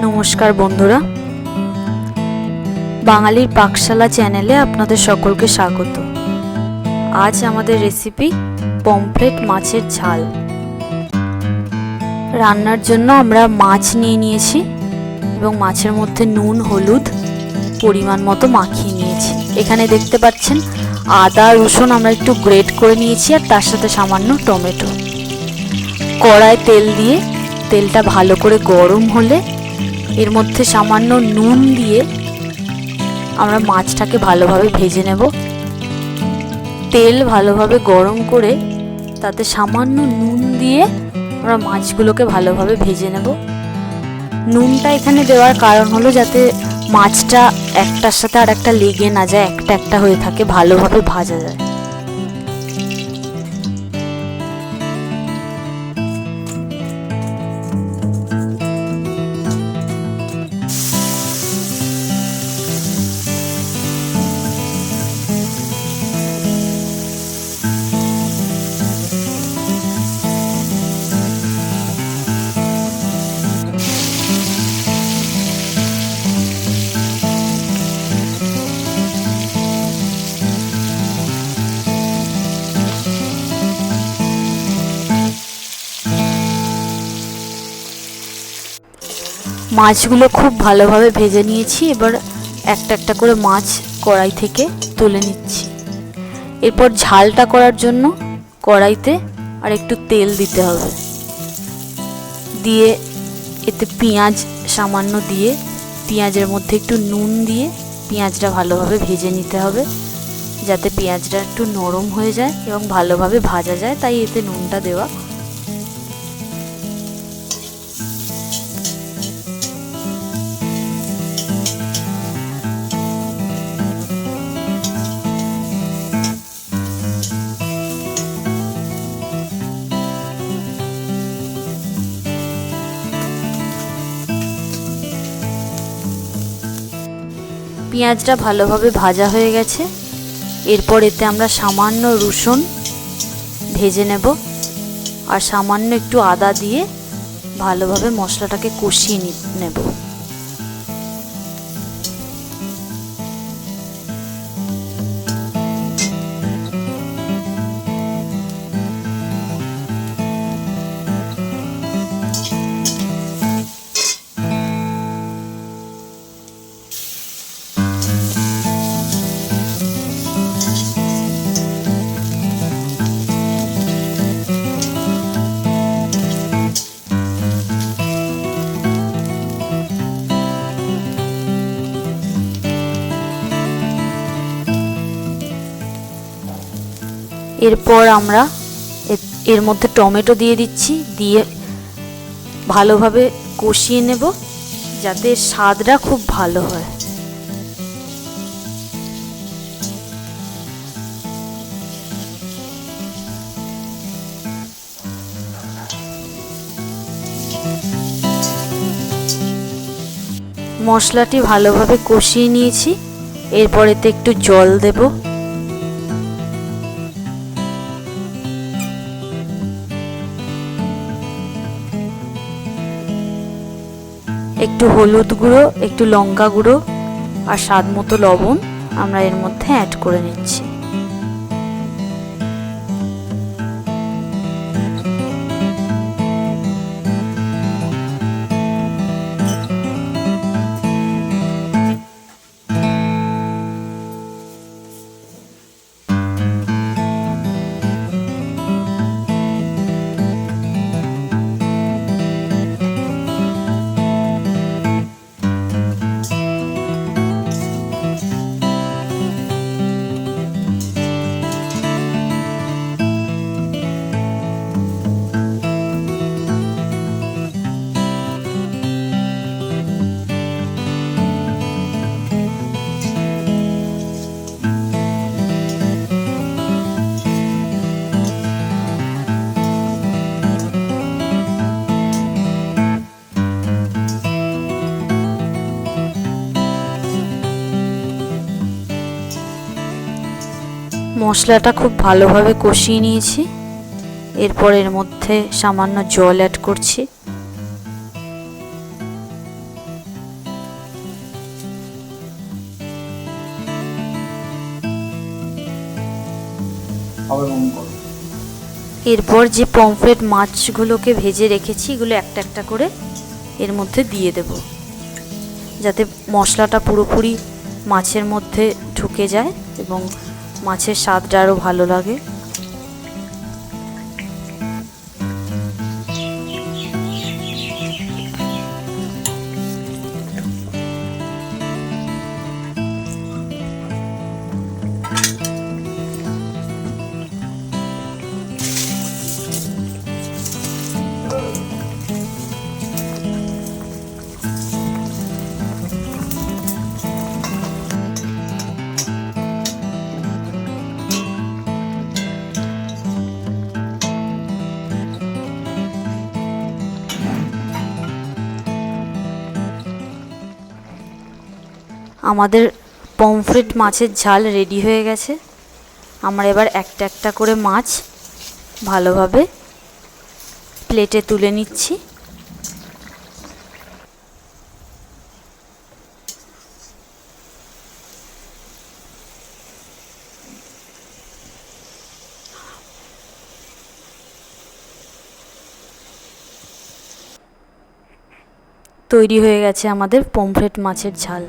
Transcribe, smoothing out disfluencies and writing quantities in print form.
নমস্কার বন্ধুরা, বাঙালির পাকশালা চ্যানেলে আপনাদের সকলকে স্বাগত। আজ আমাদের রেসিপি পমফ্রেট মাছের ঝাল। রান্নার জন্য আমরা মাছ নিয়ে নিয়েছি এবং মাছের মধ্যে নুন হলুদ পরিমাণ মতো মাখিয়ে নিয়েছি। এখানে দেখতে পাচ্ছেন আদা রসুন আমরা একটু গ্রেট করে নিয়েছি আর তার সাথে সামান্য টমেটো। কড়ায় তেল দিয়ে তেলটা ভালো করে গরম হলে এর মধ্যে সামান্য নুন দিয়ে আমরা মাছটাকে ভালোভাবে ভেজে নেব। তেল ভালোভাবে গরম করে তাতে সামান্য নুন দিয়ে আমরা মাছগুলোকে ভালোভাবে ভেজে নেব। নুনটা এখানে দেওয়ার কারণ হলো যাতে মাছটা একটার সাথে আর একটা লেগে না যায়, একটা একটা হয়ে থাকে, ভালোভাবে ভাজা যায়। মাছগুলো খুব ভালোভাবে ভেজে নিয়েছি। এবার একটা একটা করে মাছ কড়াই থেকে তুলে নিচ্ছি। এরপর ঝালটা করার জন্য কড়াইতে আর একটু তেল দিতে হবে, দিয়ে এতে পেঁয়াজ সামান্য দিয়ে পেঁয়াজের মধ্যে একটু নুন দিয়ে পেঁয়াজটা ভালোভাবে ভেজে নিতে হবে, যাতে পেঁয়াজটা একটু নরম হয়ে যায় এবং ভালোভাবে ভাজা যায়, তাই এতে নুনটা দেওয়া। পেঁয়াজটা ভালোভাবে ভাজা হয়ে গেছে। এরপর এতে আমরা সামান্য রসুন ভেজে নেব আর সামান্য একটু আদা দিয়ে ভালোভাবে মশলাটাকে কষিয়ে নেব। এরপর আমরা এর মধ্যে টমেটো দিয়ে দিচ্ছি, দিয়ে ভালোভাবে কষিয়ে নেব যাতে স্বাদটা খুব ভালো হয়। মশলাটি ভালোভাবে কষিয়ে নিয়েছি। এরপর এতে একটু জল দেব। একটু হলুদ গুঁড়ো, একটু লঙ্কা গুঁড়ো আর স্বাদ মতো লবণ আমরা এর মধ্যে অ্যাড করে নিচ্ছি। মশলাটা খুব ভালোভাবে কষিয়ে নিয়েছি। এরপর এর মধ্যে সামান্য জল অ্যাড করছি। এরপর যে পমফ্রেট মাছগুলোকে ভেজে রেখেছি এগুলো একটা একটা করে এর মধ্যে দিয়ে দেব, যাতে মশলাটা পুরোপুরি মাছের মধ্যে ঢুকে যায় এবং মাছের স্বাদটা আরও ভালো লাগে। আমাদের পমফ্রেট মাছের ঝাল রেডি হয়ে গেছে। আমরা এবার একটা একটা করে মাছ ভালোভাবে প্লেটে তুলে নিচ্ছি। তৈরি হয়ে গেছে আমাদের পমফ্রেট মাছের ঝাল।